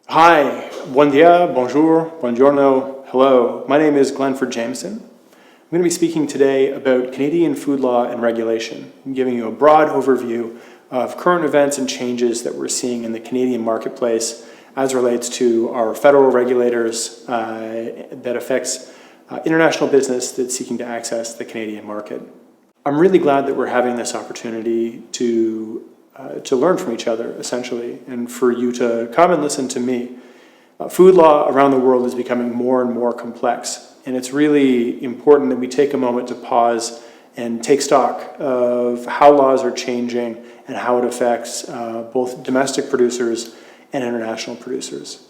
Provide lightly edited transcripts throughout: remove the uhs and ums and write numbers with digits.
Hi, buen dia, bonjour, buongiorno, hello. My name is Glenford Jameson. I'm going to be speaking today about Canadian food law and regulation. I'm giving you a broad overview of current events and changes that we're seeing in the Canadian marketplace as relates to our federal regulators that affects international business that's seeking to access the Canadian market. I'm really glad that we're having this opportunity to learn from each other, essentially, and for you to come and listen to me. Food law around the world is becoming more and more complex, and it's really important that we take a moment to pause and take stock of how laws are changing and how it affects both domestic producers and international producers.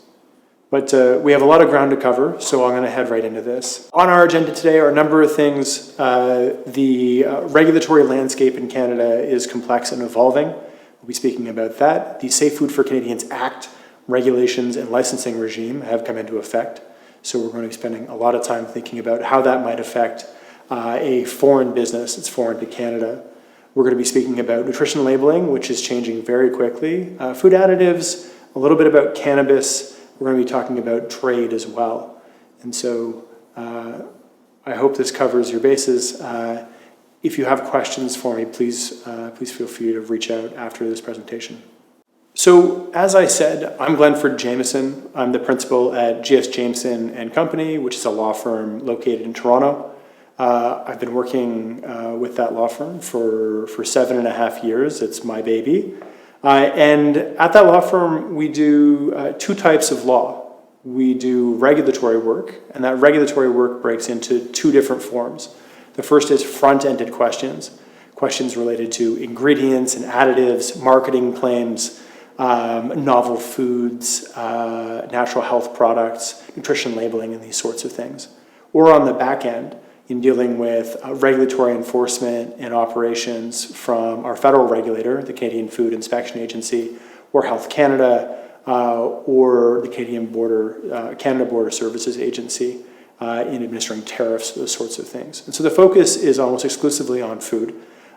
But we have a lot of ground to cover, so I'm going to head right into this. On our agenda today are a number of things. The regulatory landscape in Canada is complex and evolving. We'll be speaking about that. The Safe Food for Canadians Act regulations and licensing regime have come into effect. So we're going to be spending a lot of time thinking about how that might affect a foreign business that's foreign to Canada. We're going to be speaking about nutrition labeling, which is changing very quickly. Food additives, a little bit about cannabis. We're going to be talking about trade as well. And so I hope this covers your bases. If you have questions for me, please feel free to reach out after this presentation. So, as I said, I'm Glenford Jameson. I'm the principal at Jameson Company, which is a law firm located in Toronto. I've been working with that law firm for 7.5 years. It's my baby. And at that law firm, we do two types of law. We do regulatory work, and that regulatory work breaks into two different forms. The first is front-ended questions related to ingredients and additives, marketing claims, novel foods, natural health products, nutrition labeling, and these sorts of things. Or on the back end, in dealing with regulatory enforcement and operations from our federal regulator, the Canadian Food Inspection Agency, or Health Canada, or the Canada Border Services Agency, in administering tariffs, those sorts of things. And so the focus is almost exclusively on food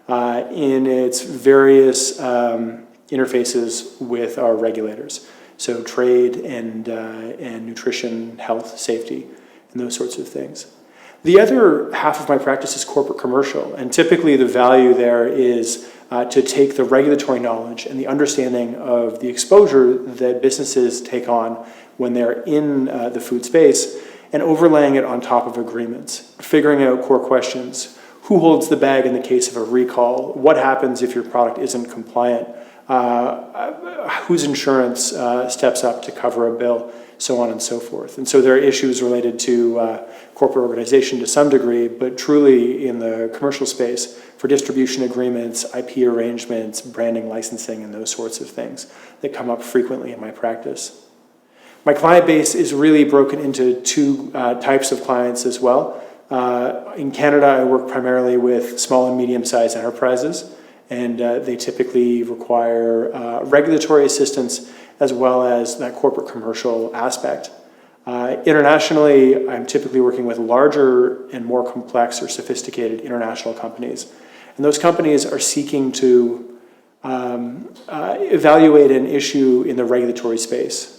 in its various interfaces with our regulators. So trade and nutrition, health, safety, and those sorts of things. The other half of my practice is corporate commercial, and typically the value there is to take the regulatory knowledge and the understanding of the exposure that businesses take on when they're in the food space and overlaying it on top of agreements, figuring out core questions. Who holds the bag in the case of a recall? What happens if your product isn't compliant? Whose insurance steps up to cover a bill? So on and so forth. And so there are issues related to corporate organization to some degree, but truly in the commercial space for distribution agreements, IP arrangements, branding, licensing, and those sorts of things that come up frequently in my practice. My client base is really broken into two types of clients as well. In Canada, I work primarily with small and medium-sized enterprises, and they typically require regulatory assistance as well as that corporate commercial aspect. Internationally, I'm typically working with larger and more complex or sophisticated international companies. And those companies are seeking to evaluate an issue in the regulatory space.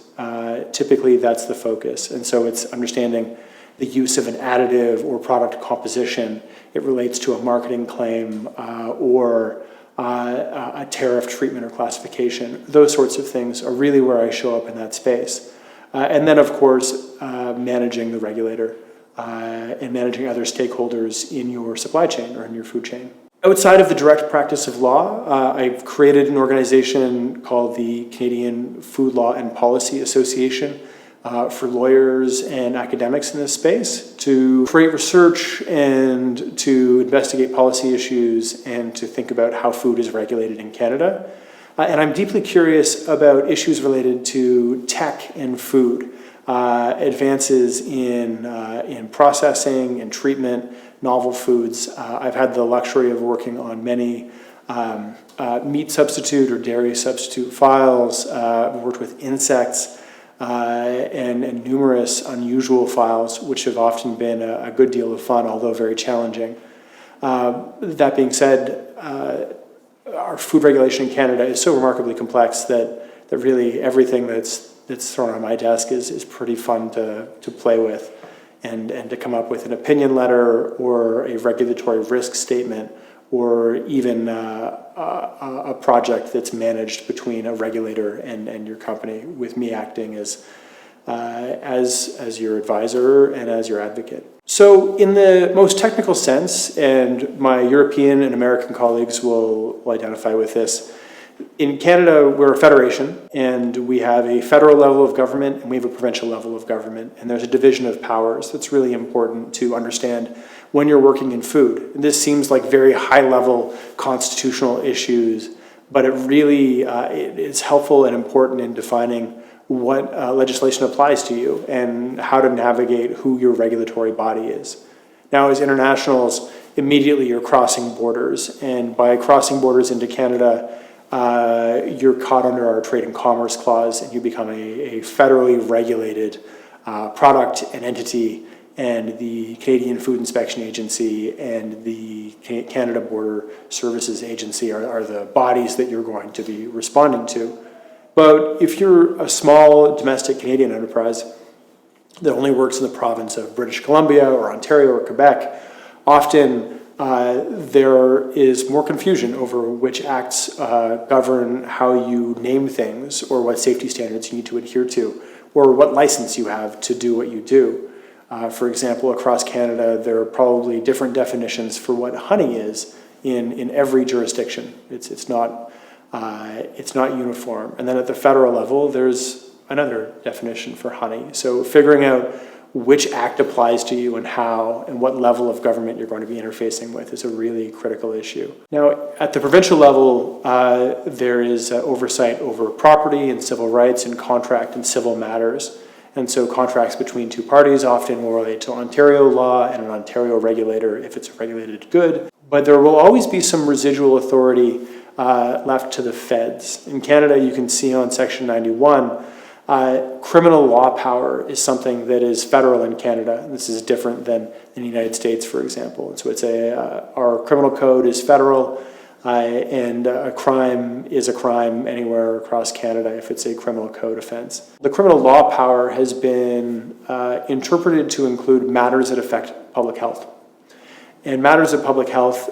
Typically, that's the focus. And so it's understanding the use of an additive or product composition. It relates to a marketing claim or a tariff treatment or classification. Those sorts of things are really where I show up in that space. And then, of course, managing the regulator and managing other stakeholders in your supply chain or in your food chain. Outside of the direct practice of law, I've created an organization called the Canadian Food Law and Policy Association for lawyers and academics in this space to create research and to investigate policy issues and to think about how food is regulated in Canada. And I'm deeply curious about issues related to tech and food, advances in processing and treatment, novel foods. I've had the luxury of working on many meat substitute or dairy substitute files. I've worked with insects and numerous unusual files, which have often been a good deal of fun, although very challenging. That being said, our food regulation in Canada is so remarkably complex that really everything that's that's thrown on my desk is pretty fun to play with, and to come up with an opinion letter or a regulatory risk statement, or even a project that's managed between a regulator and your company, with me acting as your advisor and as your advocate. So in the most technical sense, and my European and American colleagues will identify with this, in Canada, we're a federation, and we have a federal level of government and we have a provincial level of government, and there's a division of powers that's really important to understand when you're working in food. And this seems like very high-level constitutional issues, but it really is helpful and important in defining what legislation applies to you and how to navigate who your regulatory body is. Now, as internationals, immediately you're crossing borders, and by crossing borders into Canada, you're caught under our Trade and Commerce Clause, and you become a federally regulated product and entity, and the Canadian Food Inspection Agency and the Canada Border Services Agency are the bodies that you're going to be responding to. But if you're a small domestic Canadian enterprise that only works in the province of British Columbia or Ontario or Quebec, often there is more confusion over which acts govern how you name things, or what safety standards you need to adhere to, or what license you have to do what you do. For example, across Canada, there are probably different definitions for what honey is in every jurisdiction. It's not uniform. And then at the federal level, there's another definition for honey. So figuring out which act applies to you and how, and what level of government you're going to be interfacing with, is a really critical issue. Now, at the provincial level, there is oversight over property and civil rights and contract and civil matters. And so contracts between two parties often will relate to Ontario law and an Ontario regulator if it's a regulated good. But there will always be some residual authority left to the feds. In Canada, you can see on Section 91, criminal law power is something that is federal in Canada. This is different than in the United States, for example. And so it's our criminal code is federal, and a crime is a crime anywhere across Canada if it's a criminal code offense. The criminal law power has been interpreted to include matters that affect public health. And matters of public health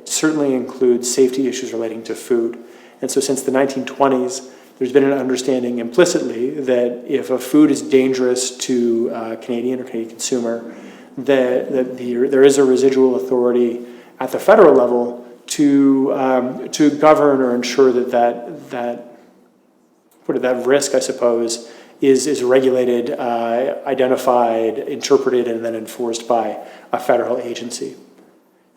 certainly include safety issues relating to food. And so since the 1920s, there's been an understanding implicitly that if a food is dangerous to a Canadian or Canadian consumer, that there is a residual authority at the federal level to govern or ensure that risk, I suppose, is regulated, identified, interpreted, and then enforced by a federal agency.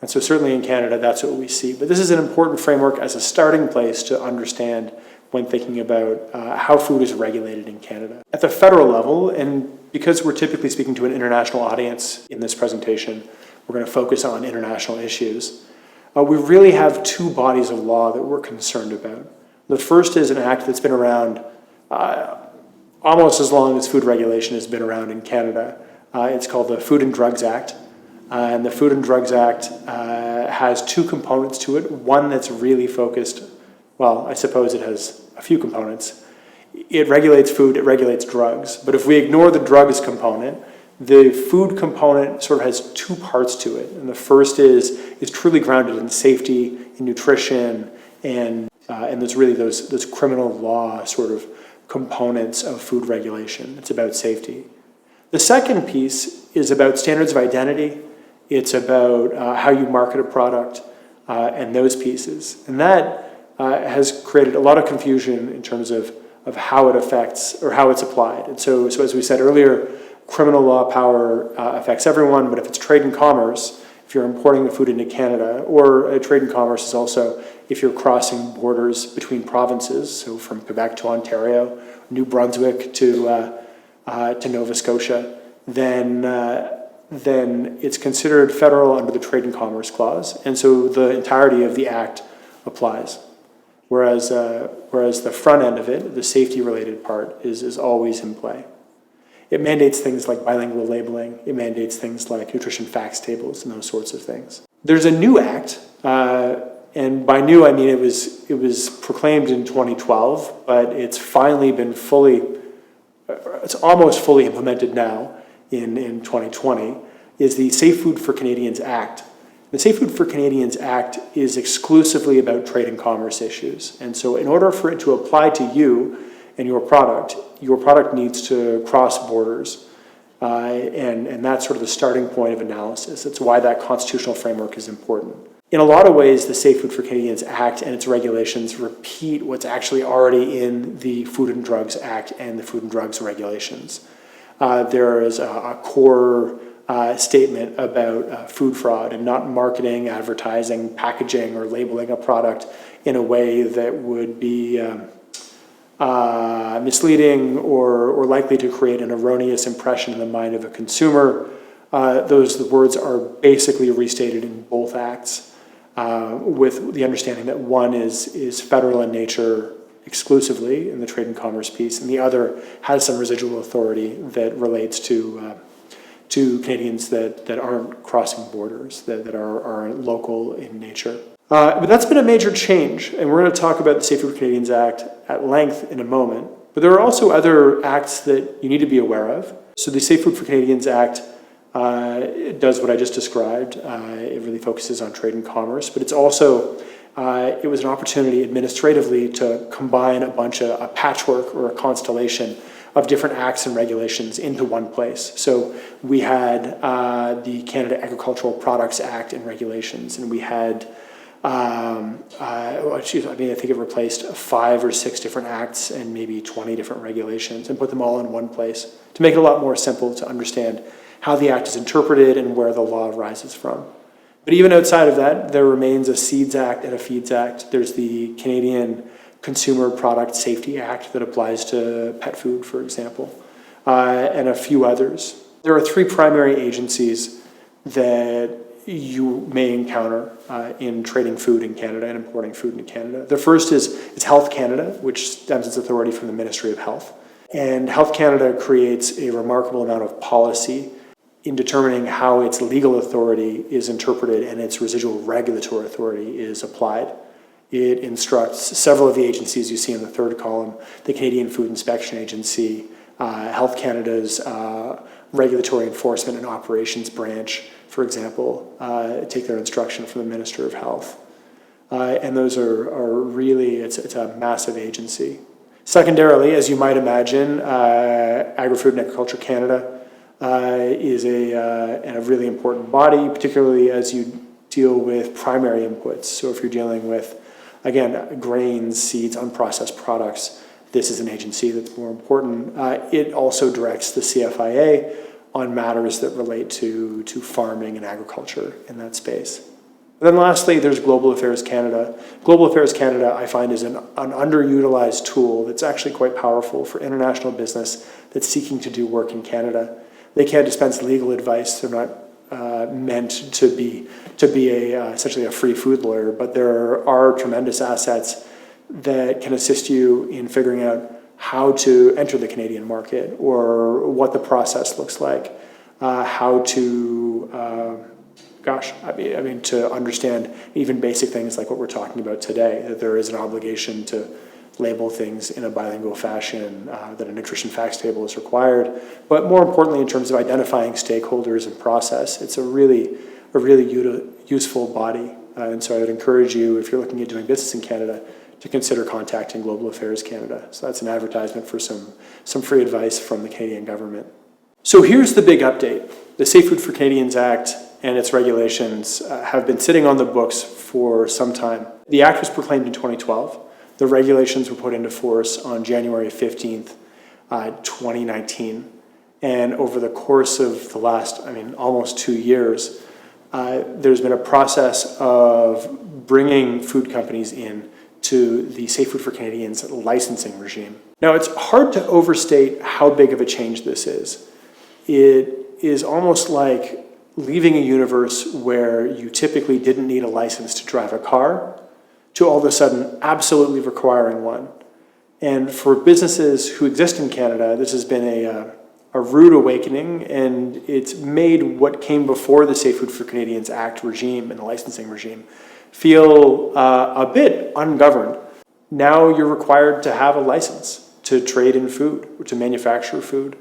And so certainly in Canada, that's what we see. But this is an important framework as a starting place to understand when thinking about how food is regulated in Canada. At the federal level, and because we're typically speaking to an international audience in this presentation, we're going to focus on international issues. We really have two bodies of law that we're concerned about. The first is an act that's been around almost as long as food regulation has been around in Canada. It's called the Food and Drugs Act. And the Food and Drugs Act has two components to it. One that's really focused, well, I suppose it has a few components. It regulates food, it regulates drugs. But if we ignore the drugs component, the food component sort of has two parts to it. And the first is truly grounded in safety, in nutrition, and there's really those criminal law sort of components of food regulation. It's about safety. The second piece is about standards of identity. It's about how you market a product and those pieces. And that has created a lot of confusion in terms of how it affects or how it's applied. And so as we said earlier, criminal law power affects everyone, but if it's trade and commerce, if you're importing the food into Canada, or trade and commerce is also if you're crossing borders between provinces, so from Quebec to Ontario, New Brunswick to Nova Scotia, then it's considered federal under the Trade and Commerce Clause, and so the entirety of the Act applies. Whereas the front end of it, the safety-related part, is always in play. It mandates things like bilingual labeling. It mandates things like nutrition facts tables and those sorts of things. There's a new act And by new, I mean it was proclaimed in 2012, but it's finally been it's almost fully implemented now in 2020, is the Safe Food for Canadians Act. The Safe Food for Canadians Act is exclusively about trade and commerce issues. And so in order for it to apply to you and your product needs to cross borders. And that's sort of the starting point of analysis. That's why that constitutional framework is important. In a lot of ways, the Safe Food for Canadians Act and its regulations repeat what's actually already in the Food and Drugs Act and the Food and Drugs regulations. There is a core statement about food fraud and not marketing, advertising, packaging, or labeling a product in a way that would be misleading or likely to create an erroneous impression in the mind of a consumer. The words are basically restated in both acts, with the understanding that one is federal in nature exclusively in the trade and commerce piece, and the other has some residual authority that relates to Canadians that aren't crossing borders, that are local in nature. But that's been a major change, and we're going to talk about the Safe Food for Canadians Act at length in a moment. But there are also other acts that you need to be aware of. So the Safe Food for Canadians Act does what I just described. It really focuses on trade and commerce, but it's also, it was an opportunity administratively to combine a patchwork or a constellation of different acts and regulations into one place. So we had the Canada Agricultural Products Act and regulations, and we had, I think it replaced 5 or 6 different acts and maybe 20 different regulations and put them all in one place to make it a lot more simple to understand how the act is interpreted and where the law arises from. But even outside of that, there remains a Seeds Act and a Feeds Act. There's the Canadian Consumer Product Safety Act that applies to pet food, for example, and a few others. There are 3 primary agencies that you may encounter in trading food in Canada and importing food into Canada. The first is Health Canada, which stems its authority from the Ministry of Health. And Health Canada creates a remarkable amount of policy in determining how its legal authority is interpreted and its residual regulatory authority is applied. It instructs several of the agencies you see in the third column, the Canadian Food Inspection Agency, Health Canada's Regulatory Enforcement and Operations Branch, for example, take their instruction from the Minister of Health. And those are really, it's a massive agency. Secondarily, as you might imagine, Agri-Food and Agriculture Canada is a really important body, particularly as you deal with primary inputs. So if you're dealing with, again, grains, seeds, unprocessed products, this is an agency that's more important. It also directs the CFIA on matters that relate to farming and agriculture in that space. And then lastly, there's Global Affairs Canada. Global Affairs Canada, I find, is an underutilized tool that's actually quite powerful for international business that's seeking to do work in Canada. They can't dispense legal advice. They're not meant to be essentially a free food lawyer, but there are tremendous assets that can assist you in figuring out how to enter the Canadian market or what the process looks like, how to, to understand even basic things like what we're talking about today, that there is an obligation to label things in a bilingual fashion, that a nutrition facts table is required, but more importantly in terms of identifying stakeholders and process, it's a really useful body. And so I would encourage you, if you're looking at doing business in Canada, to consider contacting Global Affairs Canada. So that's an advertisement for some free advice from the Canadian government. So here's the big update. The Safe Food for Canadians Act and its regulations have been sitting on the books for some time. The Act was proclaimed in 2012. The regulations were put into force on January 15th, 2019. And over the course of the last, almost 2 years, there's been a process of bringing food companies in to the Safe Food for Canadians licensing regime. Now, it's hard to overstate how big of a change this is. It is almost like leaving a universe where you typically didn't need a license to drive a car to all of a sudden absolutely requiring one. And for businesses who exist in Canada, this has been a rude awakening, and it's made what came before the Safe Food for Canadians Act regime and the licensing regime feel a bit ungoverned. Now you're required to have a license to trade in food, or to manufacture food,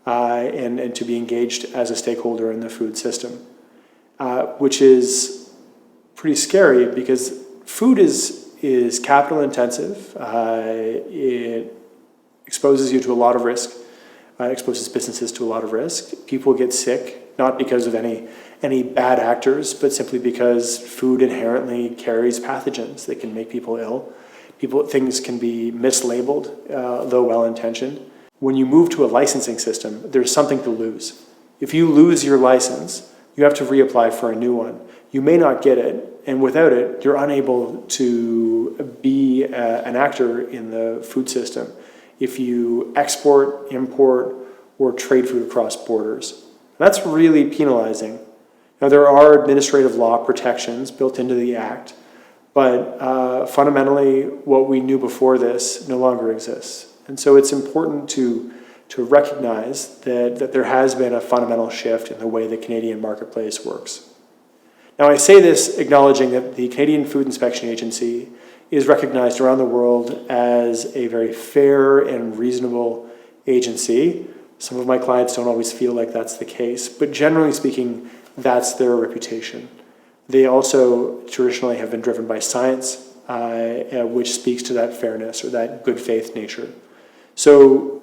and to be engaged as a stakeholder in the food system, which is pretty scary because food is capital intensive. It exposes you to a lot of risk. Exposes businesses to a lot of risk. People get sick, not because of any bad actors, but simply because food inherently carries pathogens that can make people ill. Things can be mislabeled, though well-intentioned. When you move to a licensing system, there's something to lose. If you lose your license, you have to reapply for a new one. You may not get it, and without it, you're unable to be an actor in the food system if you export, import, or trade food across borders. That's really penalizing. Now, there are administrative law protections built into the Act, but fundamentally, what we knew before this no longer exists. And so it's important to recognize that there has been a fundamental shift in the way the Canadian marketplace works. Now, I say this acknowledging that the Canadian Food Inspection Agency is recognized around the world as a very fair and reasonable agency. Some of my clients don't always feel like that's the case, but generally speaking, that's their reputation. They also traditionally have been driven by science, which speaks to that fairness or that good faith nature. So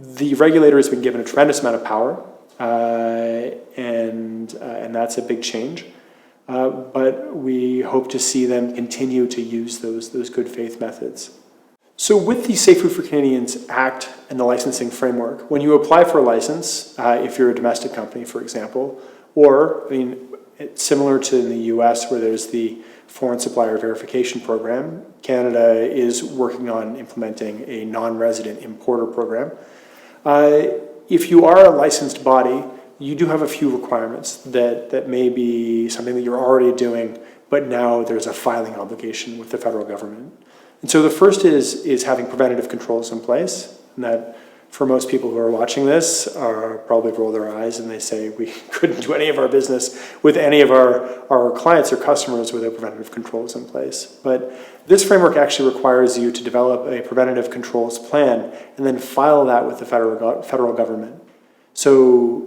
the regulator has been given a tremendous amount of power, and that's a big change. But we hope to see them continue to use those good faith methods. So with the Safe Food for Canadians Act and the licensing framework, when you apply for a license, if you're a domestic company, for example, or, it's similar to in the US where there's the Foreign Supplier Verification Program, Canada is working on implementing a non-resident importer program. If you are a licensed body, you do have a few requirements that may be something that you're already doing, but now there's a filing obligation with the federal government. And so the first is having preventative controls in place, and that for most people who are watching this are probably roll their eyes and they say we couldn't do any of our business with any of our clients or customers without preventative controls in place. But this framework actually requires you to develop a preventative controls plan and then file that with the federal government. So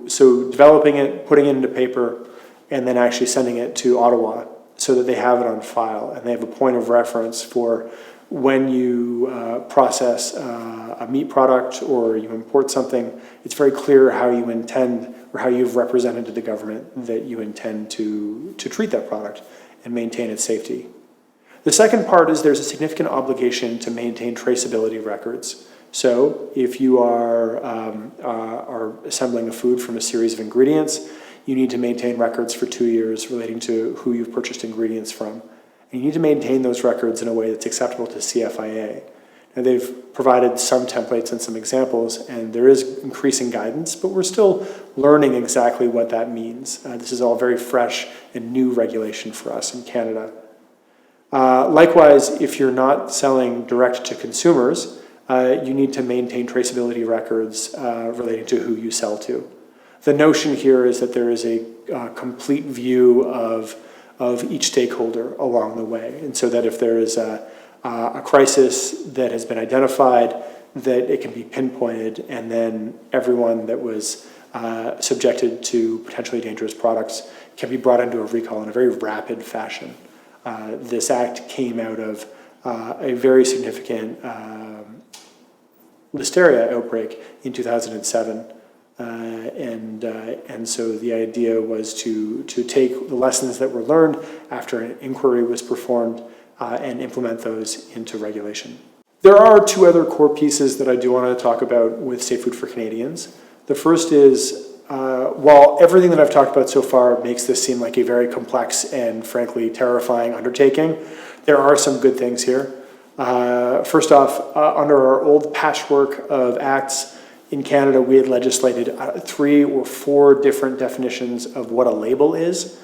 developing it, putting it into paper, and then actually sending it to Ottawa so that they have it on file and they have a point of reference for when you process a meat product or you import something. It's very clear how you intend or how you've represented to the government that you intend to treat that product and maintain its safety. The second part is there's a significant obligation to maintain traceability records. So if you are assembling a food from a series of ingredients, you need to maintain records for 2 years relating to who you've purchased ingredients from. And you need to maintain those records in a way that's acceptable to CFIA. Now, they've provided some templates and some examples, and there is increasing guidance, but we're still learning exactly what that means. This is all very fresh and new regulation for us in Canada. Likewise, if you're not selling direct to consumers, you need to maintain traceability records relating to who you sell to. The notion here is that there is a complete view of each stakeholder along the way, and so that if there is a crisis that has been identified, that it can be pinpointed, and then everyone that was subjected to potentially dangerous products can be brought into a recall in a very rapid fashion. This act came out of a very significant listeria outbreak in 2007. And so the idea was to take the lessons that were learned after an inquiry was performed and implement those into regulation. There are two other core pieces that I do want to talk about with Safe Food for Canadians. The first is, while everything that I've talked about so far makes this seem like a very complex and frankly terrifying undertaking, there are some good things here. First off, under our old patchwork of acts in Canada, we had legislated 3 or 4 different definitions of what a label is,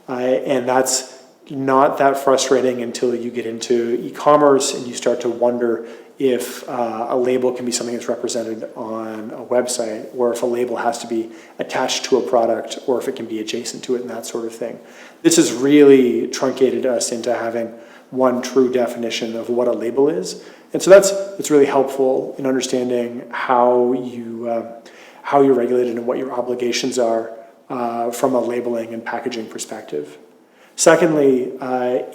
and that's not that frustrating until you get into e-commerce and you start to wonder if a label can be something that's represented on a website, or if a label has to be attached to a product, or if it can be adjacent to it and that sort of thing. This has really truncated us into having one true definition of what a label is. And so it's really helpful in understanding how you're regulated and what your obligations are from a labeling and packaging perspective. Secondly,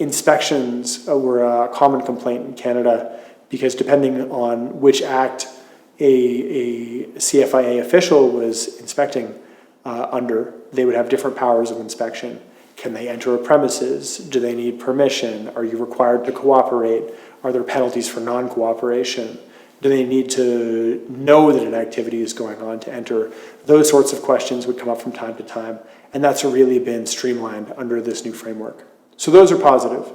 inspections were a common complaint in Canada, because depending on which act a CFIA official was inspecting under, they would have different powers of inspection. Can they enter a premises? Do they need permission? Are you required to cooperate? Are there penalties for non-cooperation? Do they need to know that an activity is going on to enter? Those sorts of questions would come up from time to time, and that's really been streamlined under this new framework. So those are positive.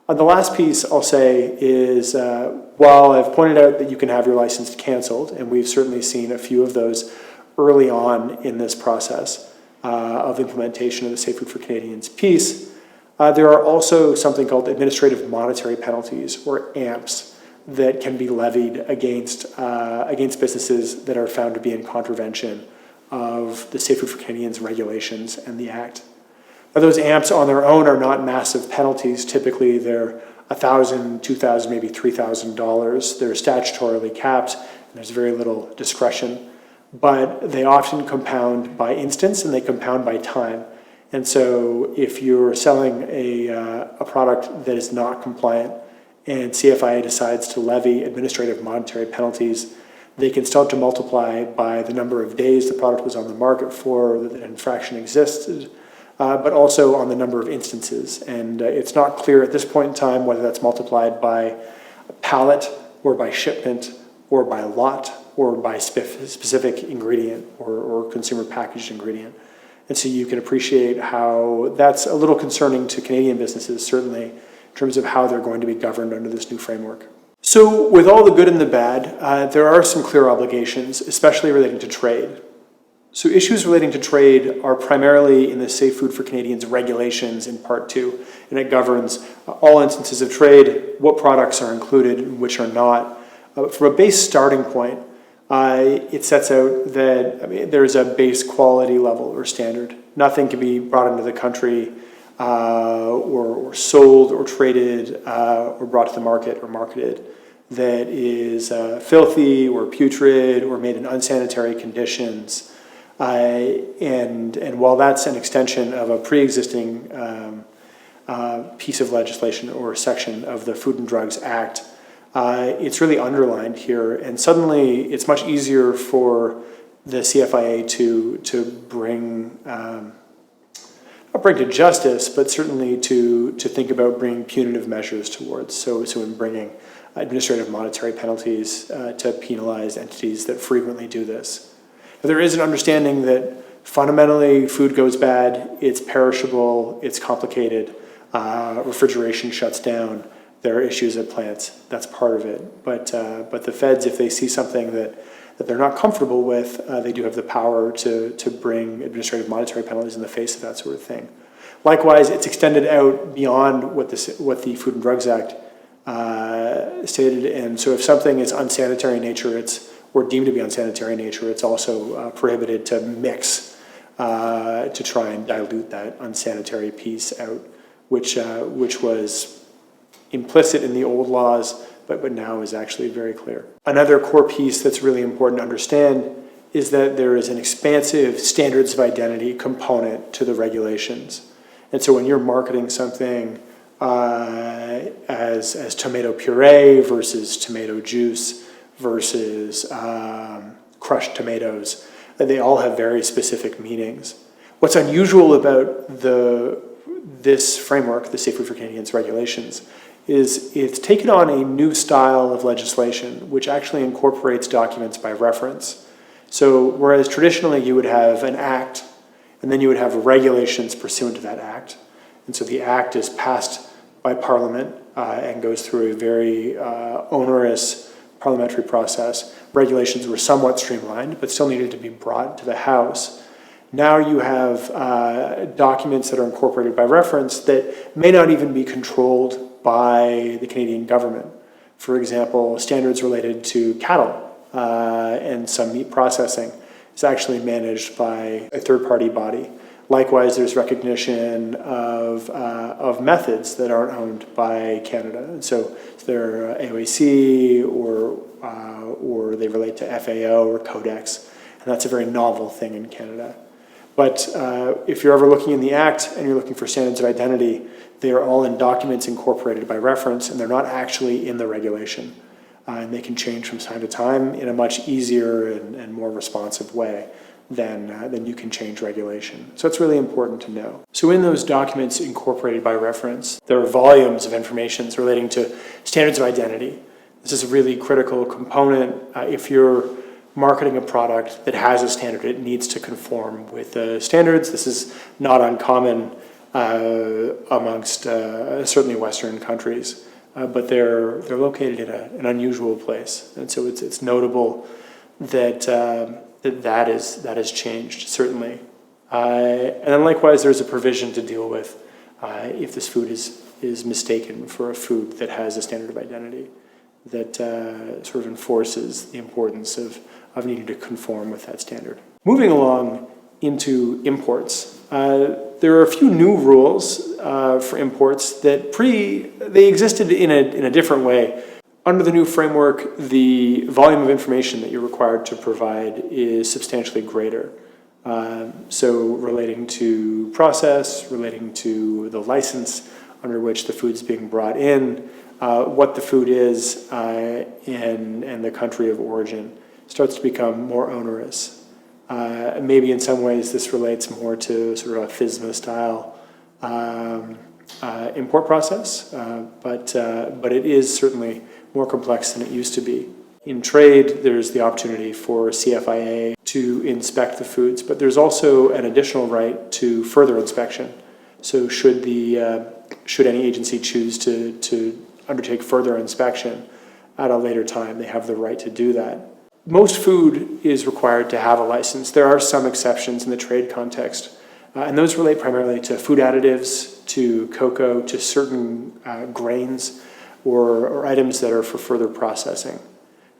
The last piece I'll say is, while I've pointed out that you can have your license canceled, and we've certainly seen a few of those early on in this process of implementation of the Safe Food for Canadians piece, there are also something called administrative monetary penalties, or AMPs, that can be levied against businesses that are found to be in contravention of the Safe Food for Canadians regulations and the Act. Now, those AMPs on their own are not massive penalties. Typically, they're $1,000, $2,000, maybe $3,000. They're statutorily capped, and there's very little discretion. But they often compound by instance, and they compound by time. And so if you're selling a product that is not compliant, and CFIA decides to levy administrative monetary penalties, they can start to multiply by the number of days the product was on the market for, that the infraction existed, but also on the number of instances. And it's not clear at this point in time whether that's multiplied by pallet, or by shipment, or by lot, or by specific ingredient, or consumer packaged ingredient. And so you can appreciate how that's a little concerning to Canadian businesses, certainly, in terms of how they're going to be governed under this new framework. So with all the good and the bad, there are some clear obligations, especially relating to trade. So issues relating to trade are primarily in the Safe Food for Canadians regulations in Part 2, and it governs all instances of trade, what products are included and which are not. From a base starting point, it sets out that there's a base quality level or standard. Nothing can be brought into the country or sold or traded or brought to the market or marketed that is filthy or putrid or made in unsanitary conditions. And while that's an extension of a pre-existing piece of legislation or section of the Food and Drugs Act, it's really underlined here, and suddenly it's much easier for the CFIA to bring, not bring to justice, but certainly to think about bringing punitive measures towards. So in bringing administrative monetary penalties to penalize entities that frequently do this. There is an understanding that fundamentally food goes bad, it's perishable, it's complicated, refrigeration shuts down, there are issues at plants, that's part of it. But the feds, if they see something that they're not comfortable with, they do have the power to bring administrative monetary penalties in the face of that sort of thing. Likewise, it's extended out beyond what the Food and Drugs Act stated, and so if something is unsanitary in nature, or deemed to be unsanitary in nature, it's also prohibited to mix to try and dilute that unsanitary piece out, which was implicit in the old laws, but now is actually very clear. Another core piece that's really important to understand is that there is an expansive standards of identity component to the regulations. And so when you're marketing something as tomato puree versus tomato juice versus crushed tomatoes, they all have very specific meanings. What's unusual about this framework, the Safe Food for Canadians regulations, is it's taken on a new style of legislation which actually incorporates documents by reference. So whereas traditionally you would have an act and then you would have regulations pursuant to that act, and so the act is passed by Parliament and goes through a very onerous parliamentary process. Regulations were somewhat streamlined but still needed to be brought to the House. Now you have documents that are incorporated by reference that may not even be controlled by the Canadian government. For example, standards related to cattle and some meat processing is actually managed by a third-party body. Likewise, there's recognition of methods that aren't owned by Canada. And so they're AOAC or they relate to FAO or Codex, and that's a very novel thing in Canada. But if you're ever looking in the Act and you're looking for standards of identity, they are all in documents incorporated by reference, and they're not actually in the regulation. And they can change from time to time in a much easier and more responsive way than you can change regulation. So it's really important to know. So in those documents incorporated by reference, there are volumes of information relating to standards of identity. This is a really critical component. If you're marketing a product that has a standard, it needs to conform with the standards. This is not uncommon amongst certainly Western countries, but they're located in an unusual place, and so it's notable that that has changed, certainly. And then likewise, there's a provision to deal with if this food is mistaken for a food that has a standard of identity that sort of enforces the importance of needing to conform with that standard. Moving along into imports, there are a few new rules for imports that they existed in a different way. Under the new framework, the volume of information that you're required to provide is substantially greater. So relating to process, relating to the license under which the food is being brought in, what the food is, and the country of origin starts to become more onerous. Maybe in some ways this relates more to sort of a FSMA style import process, but it is certainly more complex than it used to be. In trade, there's the opportunity for CFIA to inspect the foods, but there's also an additional right to further inspection. So should any agency choose to undertake further inspection at a later time, they have the right to do that. Most food is required to have a license. There are some exceptions in the trade context, and those relate primarily to food additives, to cocoa, to certain grains, or items that are for further processing.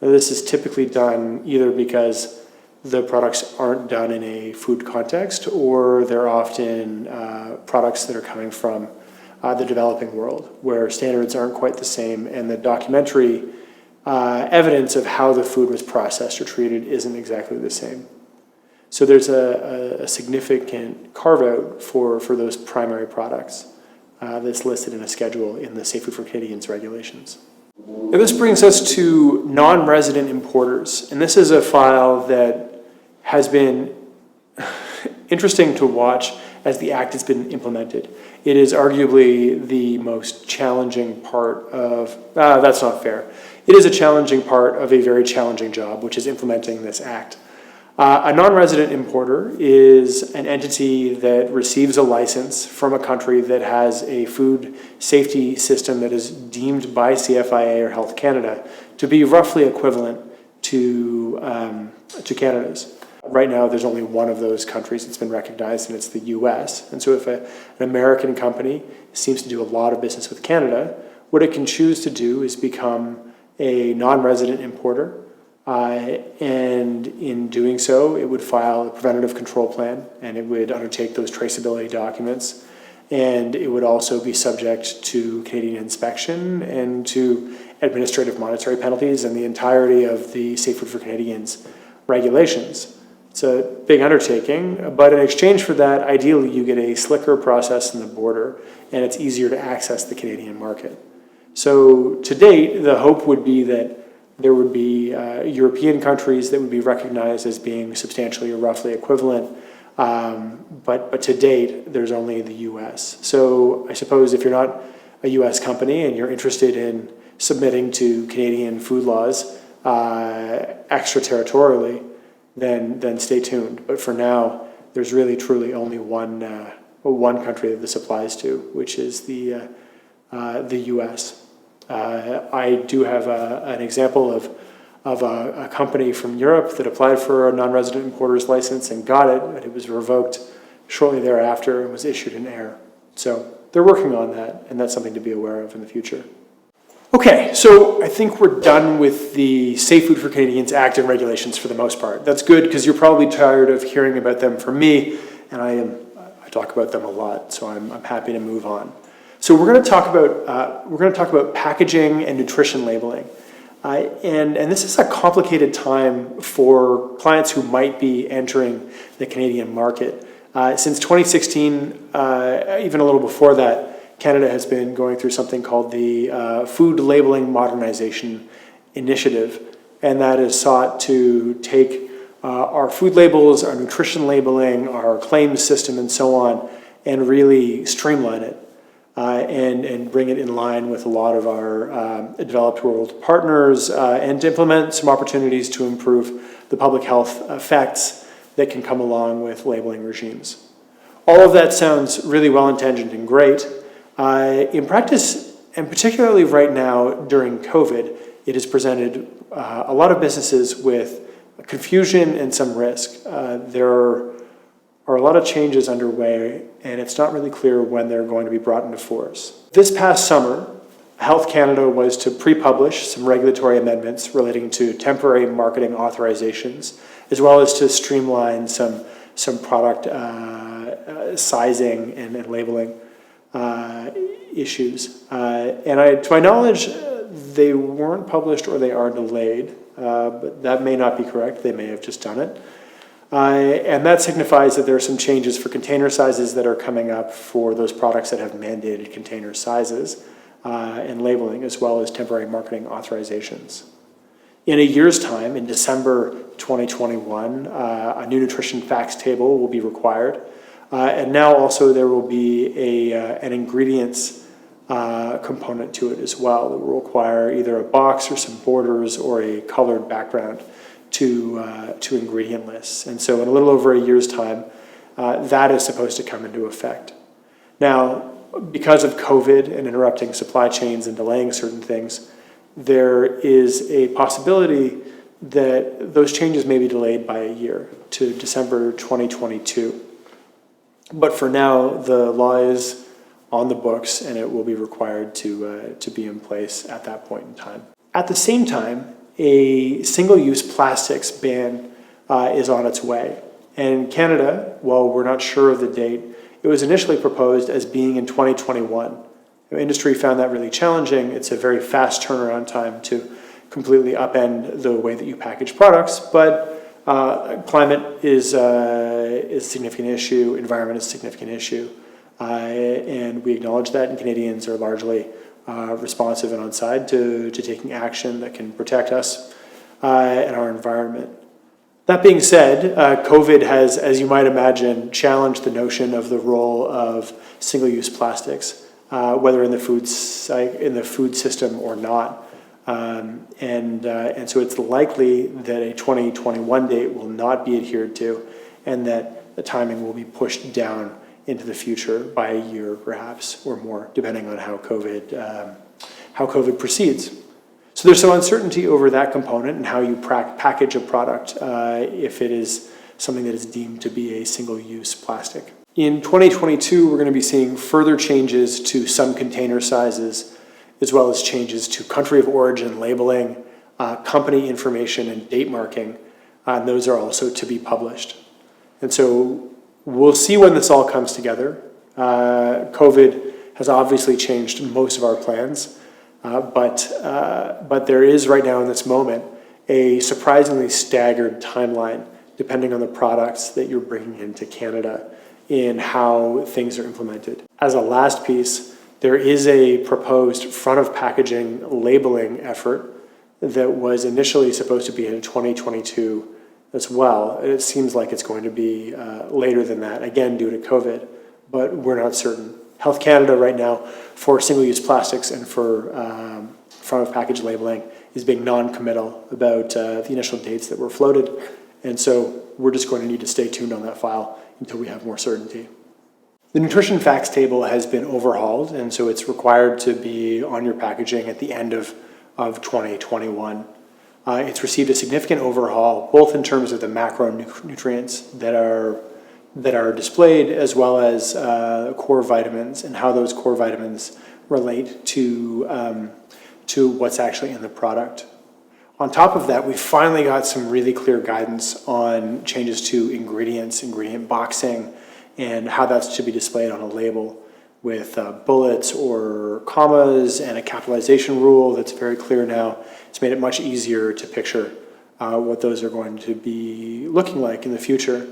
Now, this is typically done either because the products aren't done in a food context, or they're often products that are coming from the developing world, where standards aren't quite the same, and the documentary evidence of how the food was processed or treated isn't exactly the same. So there's a significant carve-out for those primary products that's listed in a schedule in the Safe Food for Canadians regulations. Now this brings us to non-resident importers, and this is a file that has been interesting to watch as the Act has been implemented. It is arguably the most challenging part of, that's not fair. It is a challenging part of a very challenging job, which is implementing this Act. A non-resident importer is an entity that receives a license from a country that has a food safety system that is deemed by CFIA or Health Canada to be roughly equivalent to Canada's. Right now, there's only one of those countries that's been recognized, and it's the US. And so if an American company seems to do a lot of business with Canada, what it can choose to do is become a non-resident importer. And in doing so, it would file a preventative control plan, and it would undertake those traceability documents, and it would also be subject to Canadian inspection and to administrative monetary penalties and the entirety of the Safe Food for Canadians regulations. It's a big undertaking, but in exchange for that, ideally you get a slicker process in the border, and it's easier to access the Canadian market. So to date, the hope would be that there would be European countries that would be recognized as being substantially or roughly equivalent, but to date, there's only the US. So I suppose if you're not a US company and you're interested in submitting to Canadian food laws extraterritorially, then stay tuned. But for now, there's really truly only one country that this applies to, which is the US. I do have an example of of a company from Europe that applied for a non-resident importer's license and got it, but it was revoked shortly thereafter and was issued in error. So they're working on that, and that's something to be aware of in the future. Okay, so I think we're done with the Safe Food for Canadians Act and regulations for the most part. That's good because you're probably tired of hearing about them from me, and I talk about them a lot, so I'm happy to move on. So we're going to talk about packaging and nutrition labeling. And this is a complicated time for clients who might be entering the Canadian market. Since 2016, even a little before that, Canada has been going through something called the Food Labeling Modernization Initiative, and that is sought to take our food labels, our nutrition labeling, our claims system, and so on, and really streamline it. And bring it in line with a lot of our developed world partners and to implement some opportunities to improve the public health effects that can come along with labeling regimes. All of that sounds really well-intentioned and great. In practice, and particularly right now during COVID, it has presented a lot of businesses with confusion and some risk. There are a lot of changes underway, and it's not really clear when they're going to be brought into force. This past summer, Health Canada was to pre-publish some regulatory amendments relating to temporary marketing authorizations, as well as to streamline some product sizing and labeling issues. To my knowledge, they weren't published or they are delayed, but that may not be correct. They may have just done it. And that signifies that there are some changes for container sizes that are coming up for those products that have mandated container sizes and labeling, as well as temporary marketing authorizations. In a year's time, in December 2021, a new nutrition facts table will be required. And now also there will be an ingredients component to it as well that will require either a box or some borders or a colored background to ingredient lists. And so in a little over a year's time, that is supposed to come into effect. Now, because of COVID and interrupting supply chains and delaying certain things, there is a possibility that those changes may be delayed by a year to December 2022. But for now, the law is on the books and it will be required to be in place at that point in time. At the same time, a single-use plastics ban is on its way. And in Canada, while we're not sure of the date, it was initially proposed as being in 2021. The industry found that really challenging. It's a very fast turnaround time to completely upend the way that you package products, but climate is a significant issue, environment is a significant issue, and we acknowledge that, and Canadians are largely responsive and on side to taking action that can protect us and our environment. That being said, COVID has, as you might imagine, challenged the notion of the role of single-use plastics, whether in the food system or not. And so it's likely that a 2021 date will not be adhered to, and that the timing will be pushed down into the future by a year, perhaps, or more, depending on how COVID proceeds. So there's some uncertainty over that component and how you package a product if it is something that is deemed to be a single-use plastic. In 2022, we're going to be seeing further changes to some container sizes, as well as changes to country of origin labeling, company information, and date marking. And those are also to be published. And so we'll see when this all comes together. COVID has obviously changed most of our plans, but there is right now in this moment a surprisingly staggered timeline, depending on the products that you're bringing into Canada in how things are implemented. As a last piece, there is a proposed front of packaging labeling effort that was initially supposed to be in 2022 as well. It seems like it's going to be later than that, again due to COVID, but we're not certain. Health Canada right now for single-use plastics and for front of package labeling is being non-committal about the initial dates that were floated, and so we're just going to need to stay tuned on that file until we have more certainty. The nutrition facts table has been overhauled, and so it's required to be on your packaging at the end of 2021. It's received a significant overhaul, both in terms of the macronutrients that are displayed, as well as core vitamins and how those core vitamins relate to what's actually in the product. On top of that, we finally got some really clear guidance on changes to ingredients, ingredient boxing, and how that should be displayed on a label with bullets or commas and a capitalization rule that's very clear now. It's made it much easier to picture what those are going to be looking like in the future.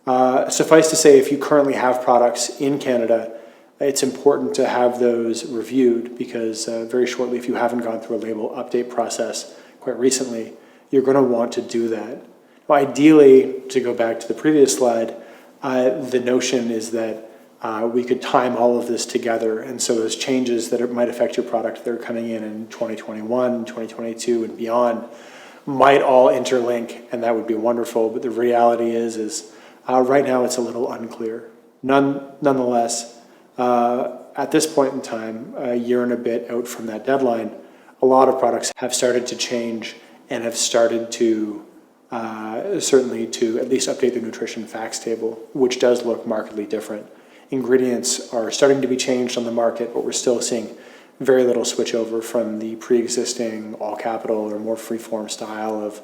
Suffice to say, if you currently have products in Canada, it's important to have those reviewed because very shortly, if you haven't gone through a label update process quite recently, you're going to want to do that. Well, ideally, to go back to the previous slide, the notion is that we could time all of this together, and so those changes that might affect your product that are coming in 2021, 2022, and beyond might all interlink, and that would be wonderful, but the reality is right now it's a little unclear. Nonetheless, at this point in time, a year and a bit out from that deadline, a lot of products have started to change and have started to certainly to at least update the nutrition facts table, which does look markedly different. Ingredients are starting to be changed on the market, but we're still seeing very little switchover from the pre-existing all capital or more free-form style of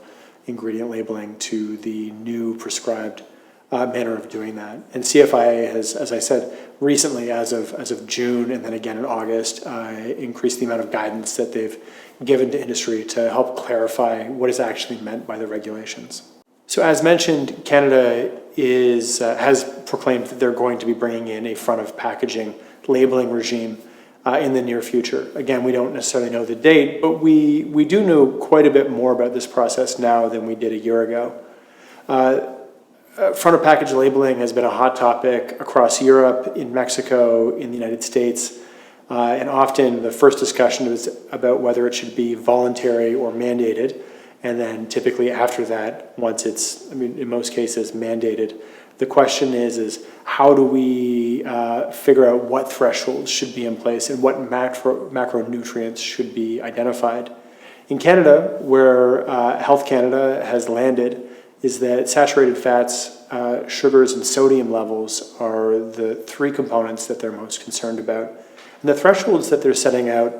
ingredient labeling to the new prescribed manner of doing that. And CFIA has, as I said, recently, as of June and then again in August, increased the amount of guidance that they've given to industry to help clarify what is actually meant by the regulations. So as mentioned, Canada has proclaimed that they're going to be bringing in a front of packaging labeling regime in the near future. Again, we don't necessarily know the date, but we do know quite a bit more about this process now than we did a year ago. Front of package labeling has been a hot topic across Europe, in Mexico, in the United States, and often the first discussion is about whether it should be voluntary or mandated, and then typically after that, once it's, in most cases, mandated, the question is how do we figure out what thresholds should be in place and what macronutrients should be identified. In Canada, where Health Canada has landed, is that saturated fats, sugars, and sodium levels are the three components that they're most concerned about. And the thresholds that they're setting out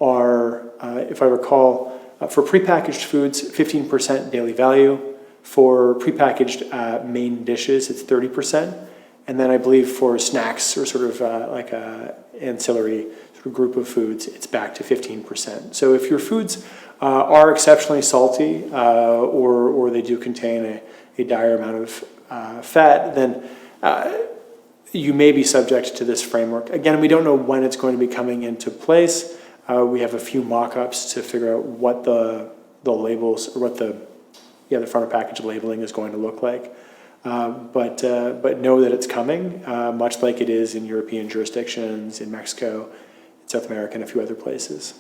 are, if I recall, for prepackaged foods, 15% daily value. For prepackaged main dishes, it's 30%. And then I believe for snacks or sort of like a ancillary sort of group of foods, it's back to 15%. So if your foods are exceptionally salty or they do contain a dire amount of fat, then you may be subject to this framework. Again, we don't know when it's going to be coming into place. We have a few mock-ups to figure out what the labels or what the front of package labeling is going to look like. But know that it's coming, much like it is in European jurisdictions, in Mexico, in South America, and a few other places.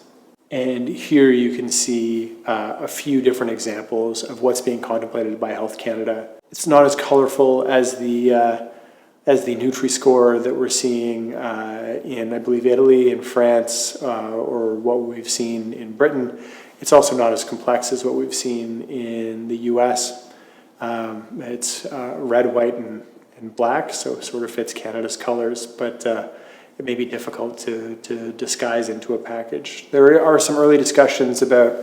And here you can see a few different examples of what's being contemplated by Health Canada. It's not as colorful as the Nutri-Score that we're seeing in, I believe, Italy and France, or what we've seen in Britain. It's also not as complex as what we've seen in the US. It's red, white, and black, so it sort of fits Canada's colors, but it may be difficult to disguise into a package. There are some early discussions about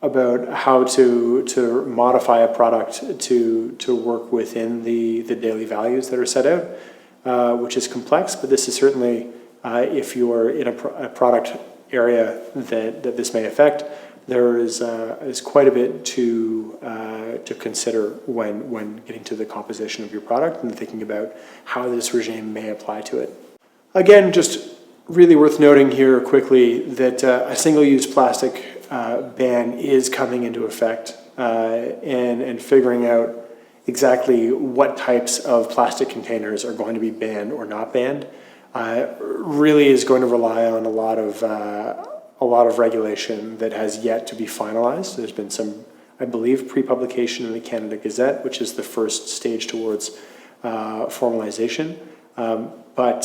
how to modify a product to work within the daily values that are set out, which is complex, but this is certainly, if you're in a product area that this may affect, there is quite a bit to consider when getting to the composition of your product and thinking about how this regime may apply to it. Again, just really worth noting here quickly that a single-use plastic ban is coming into effect, and figuring out exactly what types of plastic containers are going to be banned or not banned really is going to rely on a lot of regulation that has yet to be finalized. There's been some, I believe, pre-publication in the Canada Gazette, which is the first stage towards formalization. But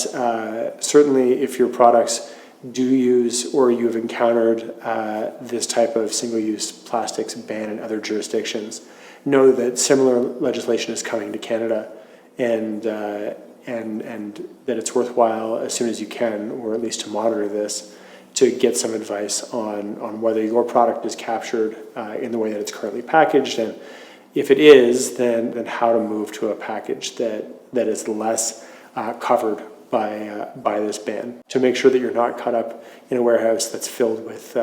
certainly if your products do use or you've encountered this type of single-use plastics ban in other jurisdictions, know that similar legislation is coming to Canada, and that it's worthwhile as soon as you can, or at least to monitor this, to get some advice on whether your product is captured in the way that it's currently packaged, and if it is, then how to move to a package that is less covered by this ban, to make sure that you're not caught up in a warehouse that's filled with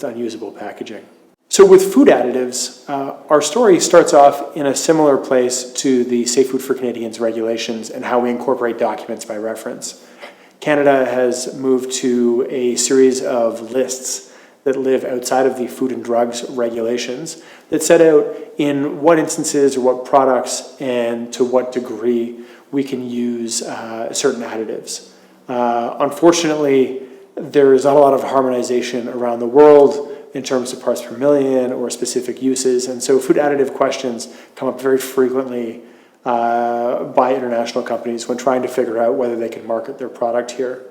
unusable packaging. So with food additives, our story starts off in a similar place to the Safe Food for Canadians regulations and how we incorporate documents by reference. Canada has moved to a series of lists that live outside of the food and drugs regulations that set out in what instances or what products and to what degree we can use certain additives. Unfortunately, there is not a lot of harmonization around the world in terms of parts per million or specific uses, and so food additive questions come up very frequently by international companies when trying to figure out whether they can market their product here.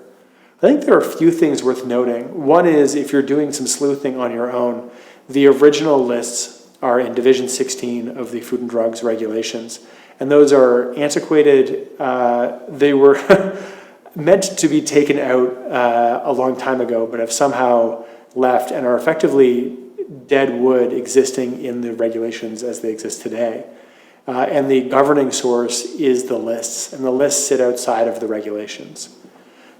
I think there are a few things worth noting. One is, if you're doing some sleuthing on your own, the original lists are in Division 16 of the Food and Drugs regulations, and those are antiquated. They were meant to be taken out a long time ago, but have somehow left and are effectively dead wood existing in the regulations as they exist today. And the governing source is the lists, and the lists sit outside of the regulations.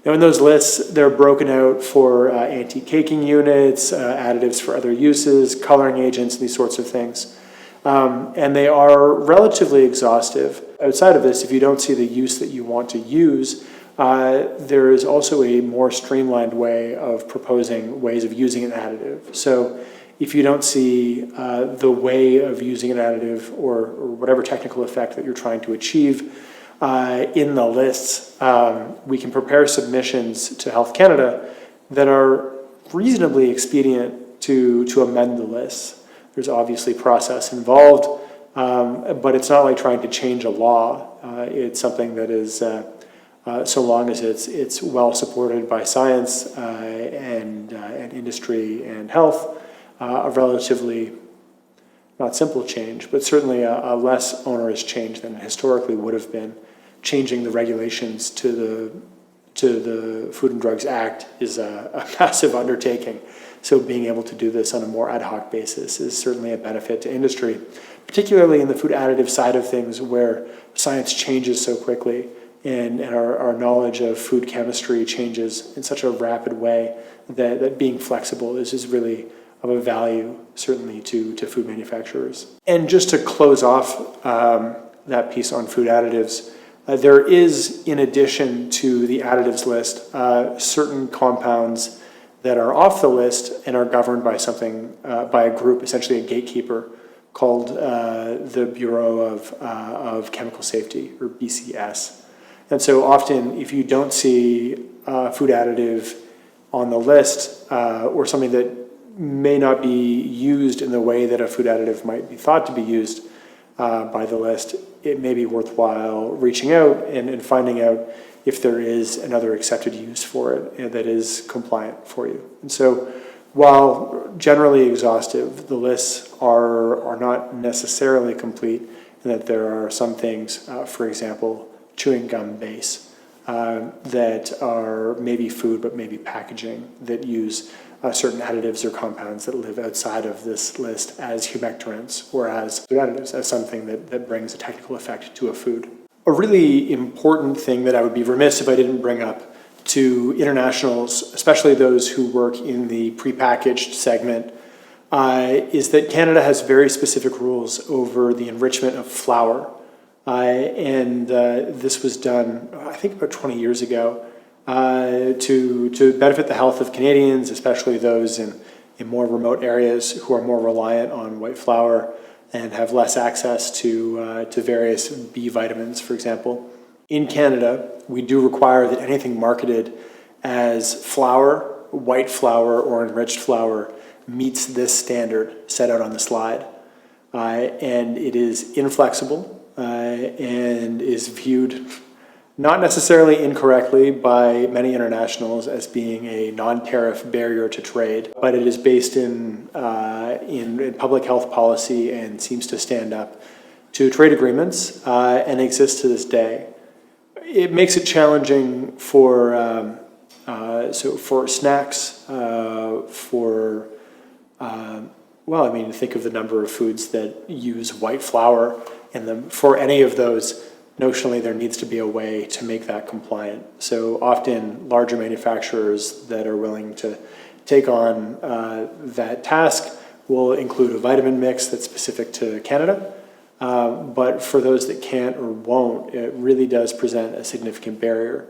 Now, in those lists, they're broken out for anti-caking units, additives for other uses, coloring agents, these sorts of things. And they are relatively exhaustive. Outside of this, if you don't see the use that you want to use, there is also a more streamlined way of proposing ways of using an additive. So if you don't see the way of using an additive or whatever technical effect that you're trying to achieve in the lists, we can prepare submissions to Health Canada that are reasonably expedient to amend the lists. There's obviously process involved, but it's not like trying to change a law. It's something that is, so long as it's well supported by science and industry and health, a relatively, not simple change, but certainly a less onerous change than it historically would have been. Changing the regulations to the Food and Drugs Act is a massive undertaking. So being able to do this on a more ad hoc basis is certainly a benefit to industry, particularly in the food additive side of things, where science changes so quickly and our knowledge of food chemistry changes in such a rapid way that being flexible is really of a value, certainly to food manufacturers. And just to close off that piece on food additives, there is, in addition to the additives list, certain compounds that are off the list and are governed by by a group, essentially a gatekeeper, called the Bureau of Chemical Safety, or BCS. And so often, if you don't see a food additive on the list, or something that may not be used in the way that a food additive might be thought to be used by the list, it may be worthwhile reaching out and finding out if there is another accepted use for it that is compliant for you. And so while generally exhaustive, the lists are not necessarily complete, and that there are some things, for example, chewing gum base, that are maybe food but maybe packaging, that use certain additives or compounds that live outside of this list as humectants or as food additives, as something that brings a technical effect to a food. A really important thing that I would be remiss if I didn't bring up to internationals, especially those who work in the prepackaged segment, is that Canada has very specific rules over the enrichment of flour. And this was done, I think, about 20 years ago to benefit the health of Canadians, especially those in more remote areas who are more reliant on white flour and have less access to various B vitamins, for example. In Canada, we do require that anything marketed as flour, white flour, or enriched flour meets this standard set out on the slide. And it is inflexible and is viewed not necessarily incorrectly by many internationals as being a non-tariff barrier to trade, but it is based in public health policy and seems to stand up to trade agreements and exists to this day. It makes it challenging for snacks, think of the number of foods that use white flour in them. For any of those, notionally there needs to be a way to make that compliant. So often larger manufacturers that are willing to take on that task will include a vitamin mix that's specific to Canada. But for those that can't or won't, it really does present a significant barrier.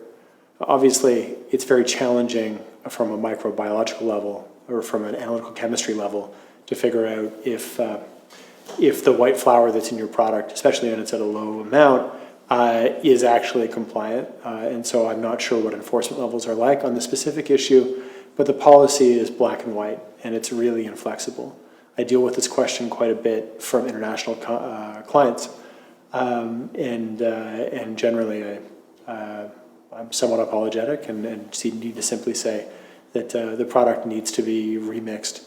Obviously, it's very challenging from a microbiological level or from an analytical chemistry level to figure out if the white flour that's in your product, especially when it's at a low amount, is actually compliant. And so I'm not sure what enforcement levels are like on the specific issue, but the policy is black and white, and it's really inflexible. I deal with this question quite a bit from international clients, and generally I'm somewhat apologetic and need to simply say that the product needs to be remixed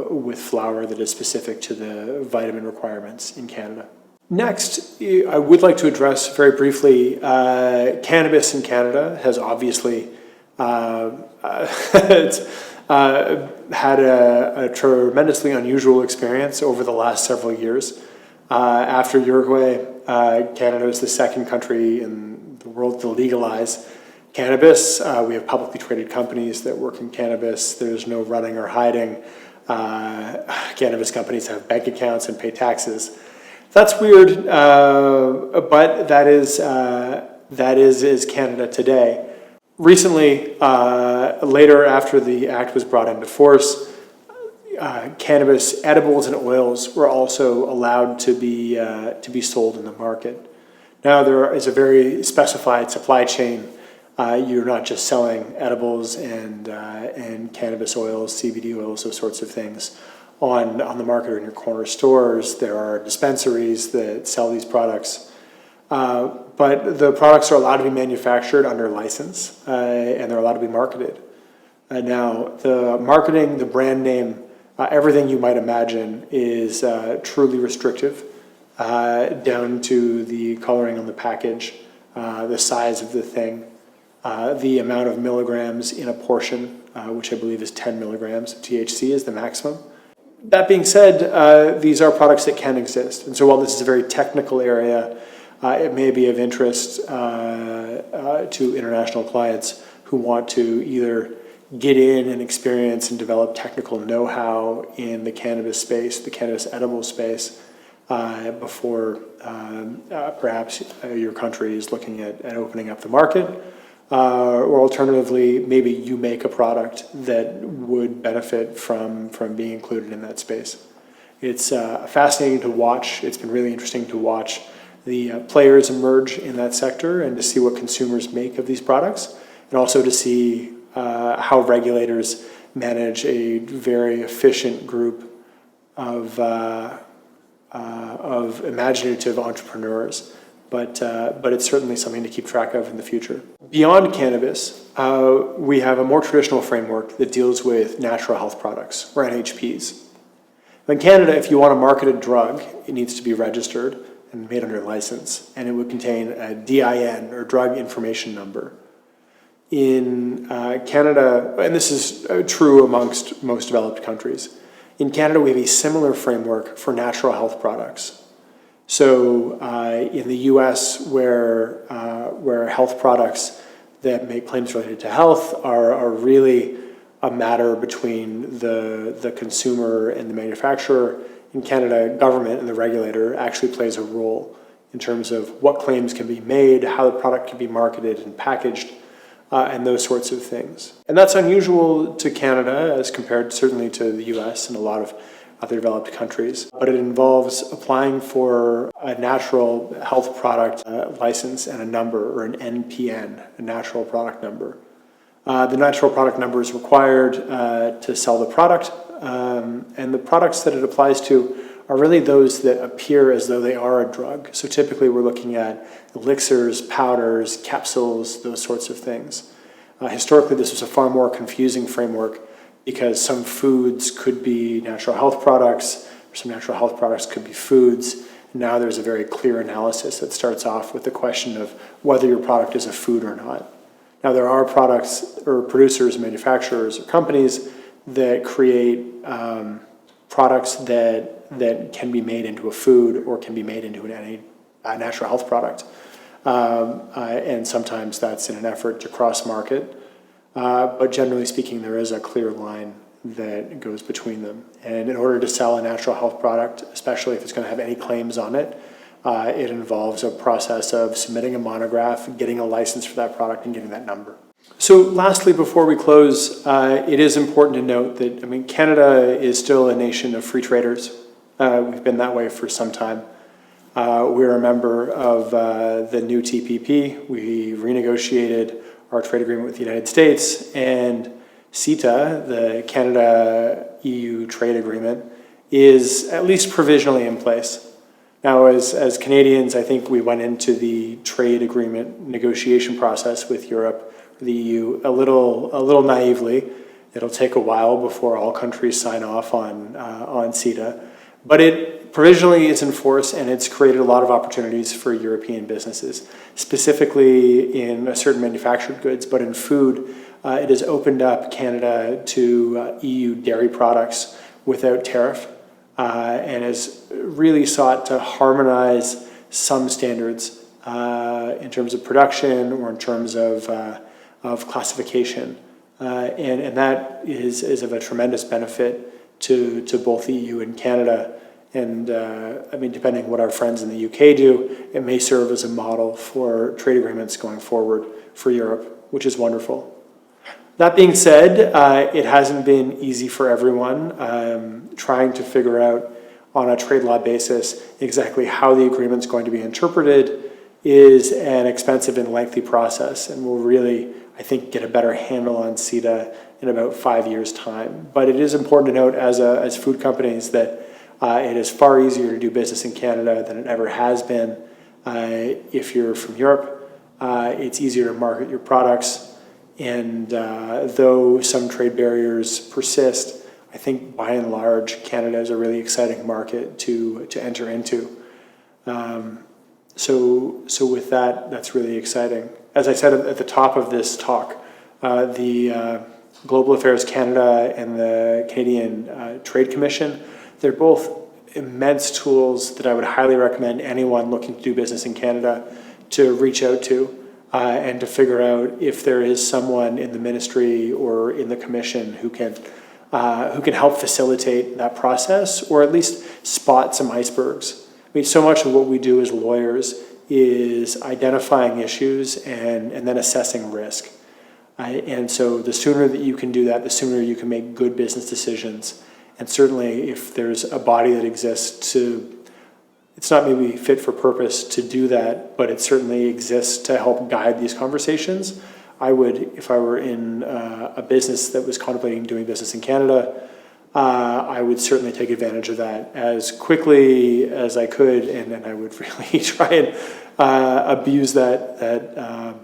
with flour that is specific to the vitamin requirements in Canada. Next, I would like to address very briefly cannabis in Canada has obviously had a tremendously unusual experience over the last several years. After Uruguay, Canada is the second country in the world to legalize cannabis. We have publicly traded companies that work in cannabis. There's no running or hiding. Cannabis companies have bank accounts and pay taxes. That's weird, but that is Canada today. Recently, later after the act was brought into force, cannabis edibles and oils were also allowed to be sold in the market. Now there is a very specified supply chain. You're not just selling edibles and cannabis oils, CBD oils, those sorts of things on the market or in your corner stores. There are dispensaries that sell these products. But the products are allowed to be manufactured under license, and they're allowed to be marketed. Now, the marketing, the brand name, everything you might imagine is truly restrictive, down to the coloring on the package, the size of the thing, the amount of milligrams in a portion, which I believe is 10 milligrams of THC is the maximum. That being said, these are products that can exist. And so while this is a very technical area, it may be of interest to international clients who want to either get in and experience and develop technical know-how in the cannabis space, the cannabis edible space, before perhaps your country is looking at opening up the market. Or alternatively, maybe you make a product that would benefit from being included in that space. It's fascinating to watch. It's been really interesting to watch the players emerge in that sector and to see what consumers make of these products, and also to see how regulators manage a very efficient group of imaginative entrepreneurs. But it's certainly something to keep track of in the future. Beyond cannabis, we have a more traditional framework that deals with natural health products, or NHPs. In Canada, if you want to market a drug, it needs to be registered and made under license, and it would contain a DIN, or drug information number. In Canada, and this is true amongst most developed countries, in Canada we have a similar framework for natural health products. So in the US, where health products that make claims related to health are really a matter between the consumer and the manufacturer, in Canada, government and the regulator actually plays a role in terms of what claims can be made, how the product can be marketed and packaged, and those sorts of things. And that's unusual to Canada as compared certainly to the US and a lot of other developed countries. But it involves applying for a natural health product license and a number, or an NPN, a natural product number. The natural product number is required to sell the product, and the products that it applies to are really those that appear as though they are a drug. So typically we're looking at elixirs, powders, capsules, those sorts of things. Historically, this was a far more confusing framework because some foods could be natural health products, or some natural health products could be foods. Now there's a very clear analysis that starts off with the question of whether your product is a food or not. Now there are products or producers, manufacturers, or companies that create products that can be made into a food or can be made into a natural health product. And sometimes that's in an effort to cross-market. But generally speaking, there is a clear line that goes between them. And in order to sell a natural health product, especially if it's going to have any claims on it, it involves a process of submitting a monograph, getting a license for that product, and getting that number. So lastly, before we close, it is important to note that, Canada is still a nation of free traders. We've been that way for some time. We're a member of the new TPP. We renegotiated our trade agreement with the United States, and CETA, the Canada-EU trade agreement, is at least provisionally in place. Now, as Canadians, I think we went into the trade agreement negotiation process with Europe, the EU, a little naively. It'll take a while before all countries sign off on CETA, but it provisionally is in force, and it's created a lot of opportunities for European businesses, specifically in certain manufactured goods, but in food, it has opened up Canada to EU dairy products without tariff, and has really sought to harmonize some standards in terms of production or in terms of classification, and that is of a tremendous benefit to both the EU and Canada. And depending on what our friends in the UK do, it may serve as a model for trade agreements going forward for Europe, which is wonderful. That being said, it hasn't been easy for everyone trying to figure out on a trade law basis exactly how the agreement's going to be interpreted is an expensive and lengthy process, and we'll really, I think, get a better handle on CETA in about 5 years' time. But it is important to note as food companies that it is far easier to do business in Canada than it ever has been. If you're from Europe, it's easier to market your products. And though some trade barriers persist, I think by and large, Canada is a really exciting market to enter into. So with that, that's really exciting. As I said at the top of this talk, the Global Affairs Canada and the Canadian Trade Commission, they're both immense tools that I would highly recommend anyone looking to do business in Canada to reach out to and to figure out if there is someone in the ministry or in the commission who can help facilitate that process or at least spot some icebergs. So much of what we do as lawyers is identifying issues and then assessing risk. And so the sooner that you can do that, the sooner you can make good business decisions. And certainly if there's a body that exists it's not maybe fit for purpose to do that, but it certainly exists to help guide these conversations. I would, if I were in a business that was contemplating doing business in Canada, I would certainly take advantage of that as quickly as I could, and then I would really try and abuse that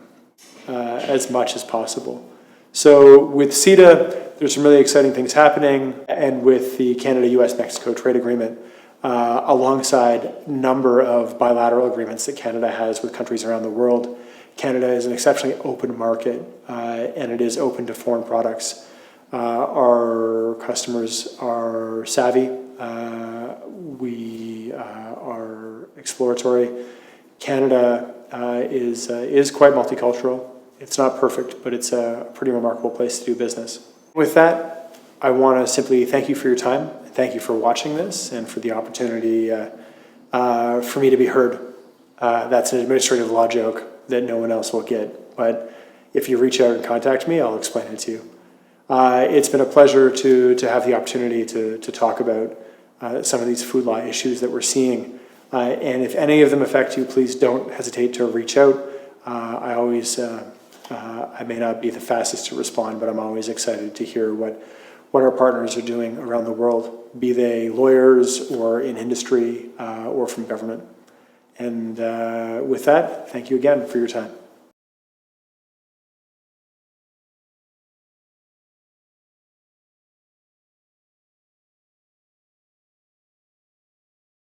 as much as possible. So with CETA, there's some really exciting things happening, and with the Canada-US-Mexico trade agreement, alongside a number of bilateral agreements that Canada has with countries around the world, Canada is an exceptionally open market, and it is open to foreign products. Our customers are savvy. We are exploratory. Canada is quite multicultural. It's not perfect, but it's a pretty remarkable place to do business. With that, I want to simply thank you for your time. Thank you for watching this and for the opportunity for me to be heard. That's an administrative law joke that no one else will get, but if you reach out and contact me, I'll explain it to you. It's been a pleasure to have the opportunity to talk about some of these food law issues that we're seeing. And if any of them affect you, please don't hesitate to reach out. I may not be the fastest to respond, but I'm always excited to hear what our partners are doing around the world, be they lawyers or in industry or from government. And with that, thank you again for your time.